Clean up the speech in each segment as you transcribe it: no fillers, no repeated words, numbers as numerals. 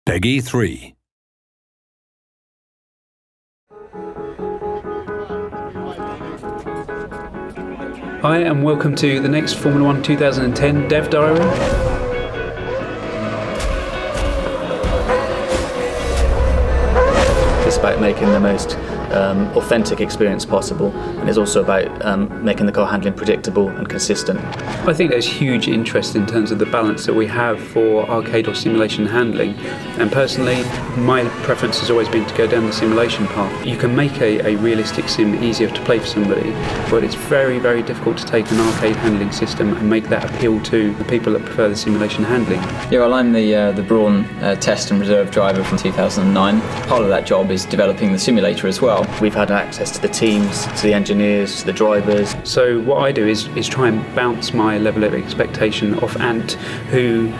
Peggy 3. Hi and welcome to the next Formula 1 2010 Dev Diary. It's about making the most authentic experience possible, and it's also about making the car handling predictable and consistent. I think there's huge interest in terms of the balance that we have for arcade or simulation handling, and personally my preference has always been to go down the simulation path. You can make a realistic sim easier to play for somebody, but it's very, very difficult to take an arcade handling system and make that appeal to the people that prefer the simulation handling. Yeah, well, I'm the Brawn test and reserve driver from 2009. Part of that job is developing the simulator as well. We've had access to the teams, to the engineers, to the drivers. So what I do is try and bounce my level of expectation off Ant, who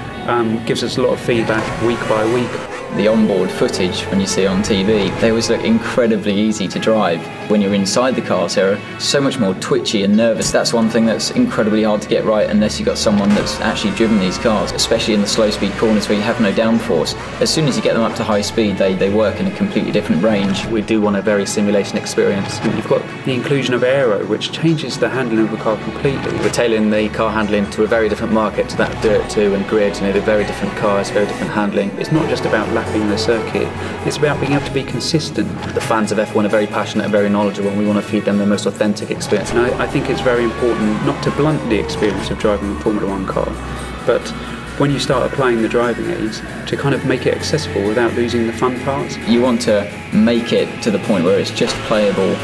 gives us a lot of feedback week by week. The onboard footage, when you see on TV, they always look incredibly easy to drive. When you're inside the cars, they're so much more twitchy and nervous. That's one thing that's incredibly hard to get right unless you've got someone that's actually driven these cars, especially in the slow speed corners where you have no downforce. As soon as you get them up to high speed, they work in a completely different range. We do want a very simulation experience. You've got the inclusion of aero, which changes the handling of the car completely. We're tailoring the car handling to a very different market, to that Dirt 2 and Grid. They're very different cars, very different handling. It's not just about lapping the circuit, it's about being able to be consistent. The fans of F1 are very passionate and very knowledgeable, and we want to feed them the most authentic experience. And I think it's very important not to blunt the experience of driving a Formula 1 car, but when you start applying the driving aids, to kind of make it accessible without losing the fun parts. You want to make it to the point where it's just playable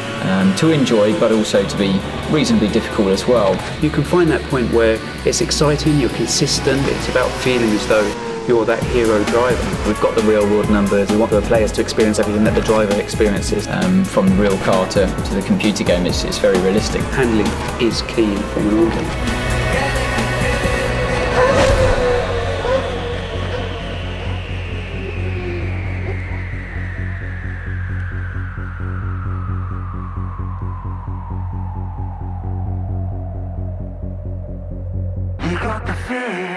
to enjoy, but also to be reasonably difficult as well. You can find that point where it's exciting, you're consistent, it's about feeling as though you're that hero driver. We've got the real world numbers. We want the players to experience everything that the driver experiences. From the real car to the computer game, it's very realistic. Handling is key in Formula 1. You got the fear.